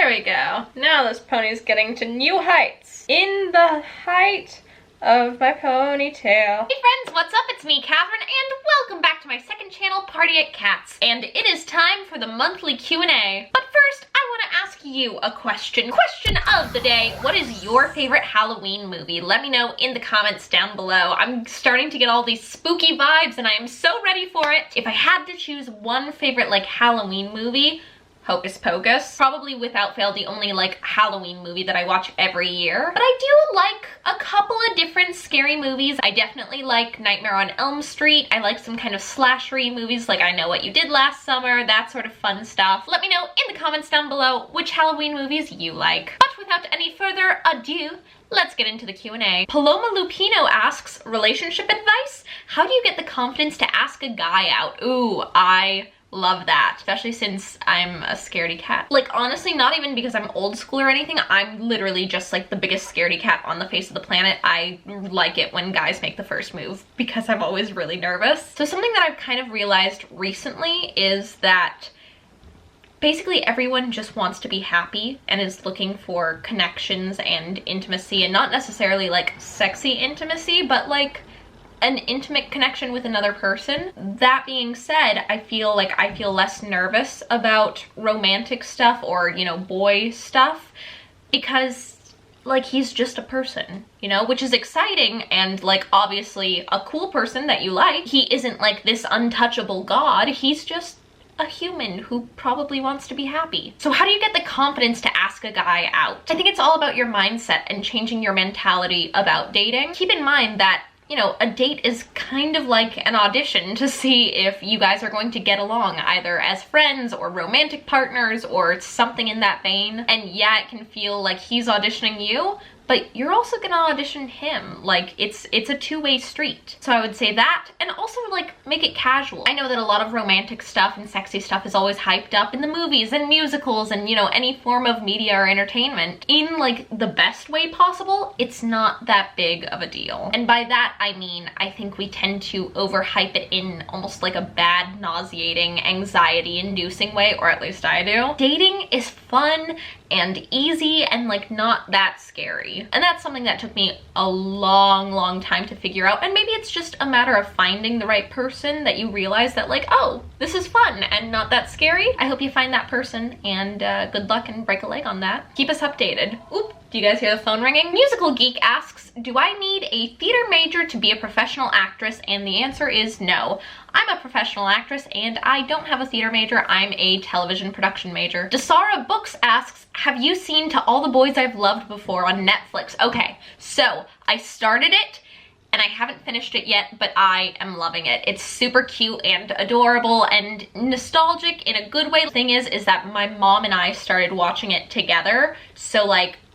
we go. Now this pony's getting to new heights. In the height of my ponytail. Hey friends, what's up? It's me, Catherine, and welcome back to my second channel, Party at Cats. And it is time for the monthly Q&A. But first, I want to ask you a question. Question of the day, what is your favorite Halloween movie? Let me know in the comments down below. I'm starting to get all these spooky vibes and I am so ready for it. If I had to choose one favorite Halloween movie, Hocus Pocus. Probably without fail the only Halloween movie that I watch every year. But I do like a couple of different scary movies. I definitely like Nightmare on Elm Street. I like some kind of slashery movies like I Know What You Did Last Summer, that sort of fun stuff. Let me know in the comments down below which Halloween movies you like. But without any further ado, let's get into the Q&A. Paloma Lupino asks, relationship advice? How do you get the confidence to ask a guy out? Ooh, I love that, especially since I'm a scaredy cat. Honestly, not even because I'm old school or anything, I'm literally just the biggest scaredy cat on the face of the planet. I like it when guys make the first move because I'm always really nervous. So something that I've kind of realized recently is that basically everyone just wants to be happy and is looking for connections and intimacy, and not necessarily sexy intimacy, but an intimate connection with another person. That being said, I feel less nervous about romantic stuff or, boy stuff because he's just a person, which is exciting and obviously a cool person that you like. He isn't this untouchable god, he's just a human who probably wants to be happy. So how do you get the confidence to ask a guy out? I think it's all about your mindset and changing your mentality about dating. Keep in mind that a date is kind of like an audition to see if you guys are going to get along, either as friends or romantic partners or something in that vein. And yeah, it can feel like he's auditioning you, but you're also gonna audition him. It's a two-way street. So I would say that, and also make it casual. I know that a lot of romantic stuff and sexy stuff is always hyped up in the movies and musicals and any form of media or entertainment. In the best way possible, it's not that big of a deal. And by that I mean, I think we tend to overhype it in almost a bad, nauseating, anxiety-inducing way, or at least I do. Dating is fun and easy and not that scary. And that's something that took me a long time to figure out. And maybe it's just a matter of finding the right person that you realize that oh, this is fun and not that scary. I hope you find that person, and good luck and break a leg on that. Keep us updated. Oop, do you guys hear the phone ringing? Musical Geek asks, do I need a theater major to be a professional actress? And the answer is no. I'm a professional actress and I don't have a theater major. I'm a television production major. Desara Books asks, have you seen To All the Boys I've Loved Before on Netflix? Okay, so I started it and I haven't finished it yet, but I am loving it. It's super cute and adorable and nostalgic in a good way. The thing is that my mom and I started watching it together, so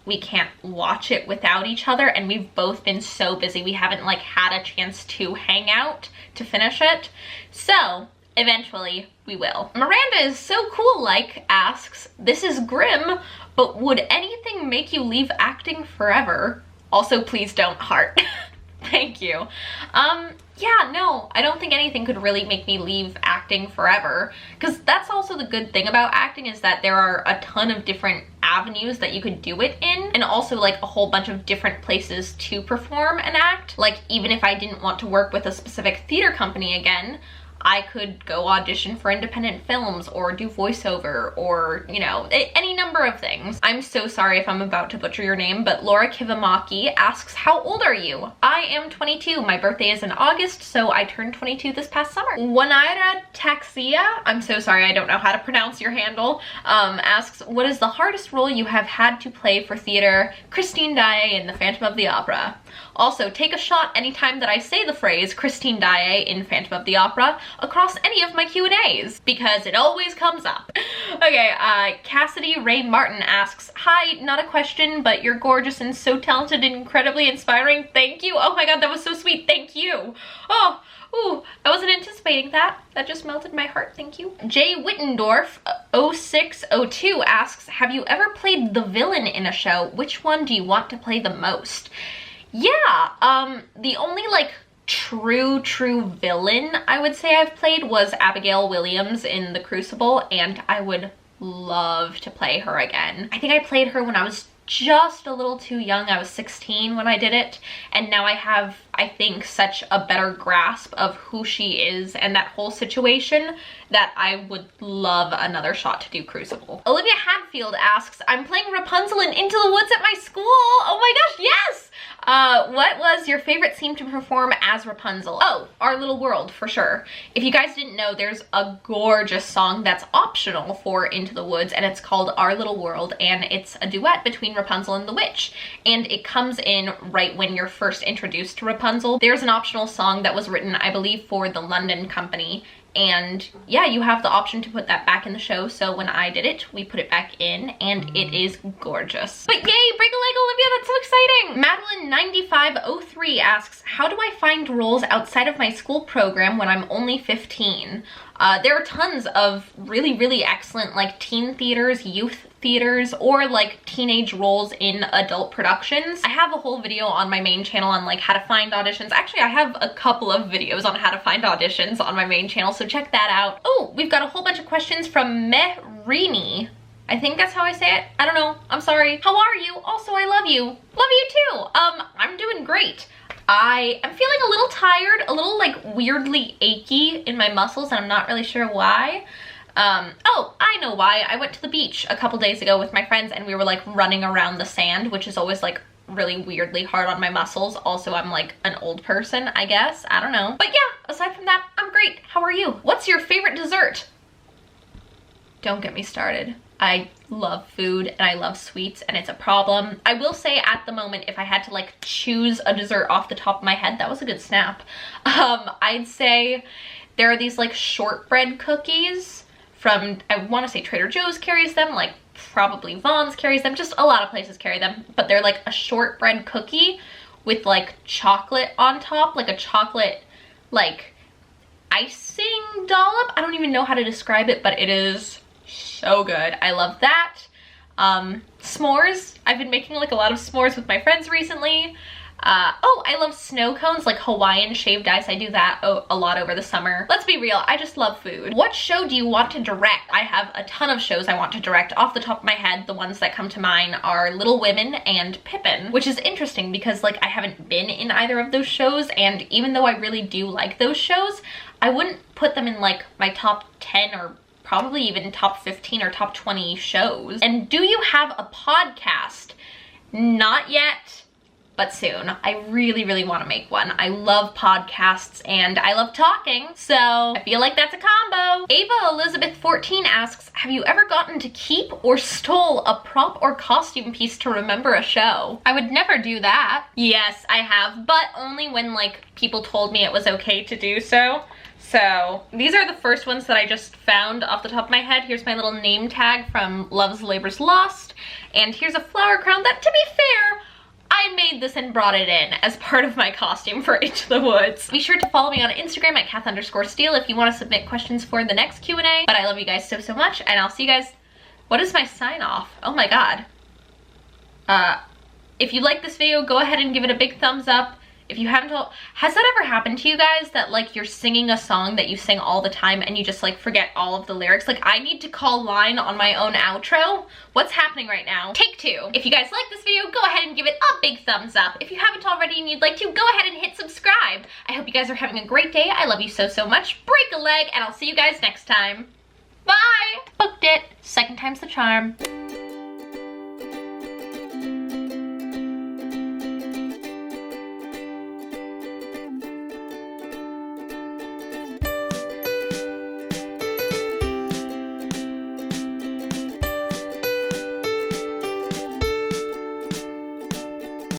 we can't watch it without each other, and we've both been so busy we haven't had a chance to hang out to finish it. So eventually we will. Miranda is so cool asks, this is grim, but would anything make you leave acting forever? Also, please don't heart. Thank you. Yeah, no, I don't think anything could really make me leave acting forever, because that's also the good thing about acting, is that there are a ton of different avenues that you could do it in, and also a whole bunch of different places to perform and act. Even if I didn't want to work with a specific theater company again, I could go audition for independent films or do voiceover or, any number of things. I'm so sorry if I'm about to butcher your name, but Laura Kivamaki asks, how old are you? I am 22. My birthday is in August, so I turned 22 this past summer. Wanaira Taxia, I'm so sorry, I don't know how to pronounce your handle, asks, what is the hardest role you have had to play for theater? Christine Daae in The Phantom of the Opera. Also, take a shot anytime that I say the phrase Christine Daae in Phantom of the Opera across any of my Q&As, because it always comes up. Okay, Cassidy Ray Martin asks, hi, not a question, but you're gorgeous and so talented and incredibly inspiring. Thank you. Oh my god, that was so sweet. Thank you. Oh, ooh, I wasn't anticipating that. That just melted my heart. Thank you. Jay Wittendorf 0602 asks, have you ever played the villain in a show? Which one do you want to play the most? Yeah, the only true villain I would say I've played was Abigail Williams in The Crucible, and I would love to play her again. I think I played her when I was just a little too young. I was 16 when I did it, and now I have, I think, such a better grasp of who she is and that whole situation that I would love another shot to do Crucible. Olivia Hadfield asks, I'm playing Rapunzel in Into the Woods at my school. Oh my gosh, yes! What was your favorite scene to perform as Rapunzel? Oh, Our Little World, for sure. If you guys didn't know, there's a gorgeous song that's optional for Into the Woods, and it's called Our Little World, and it's a duet between Rapunzel and the witch, and it comes in right when you're first introduced to Rapunzel. There's an optional song that was written, I believe, for the London company, and yeah, you have the option to put that back in the show, so when I did it, we put it back in, and it is gorgeous. But yay, break a leg, Olivia, that's so exciting! Madeline9503 asks, how do I find roles outside of my school program when I'm only 15? There are tons of really, really excellent like teen theaters, youth theaters, or like teenage roles in adult productions. I have a whole video on my main channel on like how to find auditions. Actually, I have a couple of videos on how to find auditions on my main channel, so check that out. Oh, we've got a whole bunch of questions from Mehrini. I think that's how I say it. I don't know. I'm sorry. How are you? Also, I love you. Love you too. I'm doing great. I am feeling a little tired, a little like weirdly achy in my muscles, and I'm not really sure why. Oh, I know why. I went to the beach a couple days ago with my friends, and we were like running around the sand, which is always like really weirdly hard on my muscles. Also, I'm like an old person, I guess. I don't know. But yeah, aside from that, I'm great. How are you? What's your favorite dessert? Don't get me started. I love food and I love sweets, and it's a problem. I will say at the moment, if I had to like choose a dessert off the top of my head, that was a good snap. I'd say there are these like shortbread cookies from, I want to say Trader Joe's carries them, like probably Vaughn's carries them, just a lot of places carry them, but they're like a shortbread cookie with like chocolate on top, like a chocolate like icing dollop. I don't even know how to describe it, but it is so good. I love that. S'mores. I've been making like a lot of s'mores with my friends recently. Oh, I love snow cones, like Hawaiian shaved ice. I do that a lot over the summer. Let's be real, I just love food. What show do you want to direct? I have a ton of shows I want to direct. Off the top of my head, the ones that come to mind are Little Women and Pippin, which is interesting because like I haven't been in either of those shows, and even though I really do like those shows, I wouldn't put them in like my top 10 or probably even top 15 or top 20 shows. And do you have a podcast? Not yet, but soon. I really, really want to make one. I love podcasts and I love talking, so I feel like that's a combo. Ava Elizabeth 14 asks, have you ever gotten to keep or stole a prop or costume piece to remember a show? I would never do that. Yes, I have, but only when like people told me it was okay to do so. So these are the first ones that I just found off the top of my head. Here's my little name tag from Love's Labor's Lost. And here's a flower crown that, to be fair, I made this and brought it in as part of my costume for Into the Woods. Be sure to follow me on Instagram at Kath_Steele if you want to submit questions for the next Q&A. But I love you guys so, so much, and I'll see you guys. What is my sign off? Oh my god. If you like this video, go ahead and give it a big thumbs up. If you haven't told, has that ever happened to you guys that like you're singing a song that you sing all the time and you just like forget all of the lyrics? Like I need to call line on my own outro. What's happening right now? Take two. If you guys like this video, go ahead and give it a big thumbs up. If you haven't already and you'd like to, go ahead and hit subscribe. I hope you guys are having a great day. I love you so, so much. Break a leg, and I'll see you guys next time. Bye! Booked it. Second time's the charm.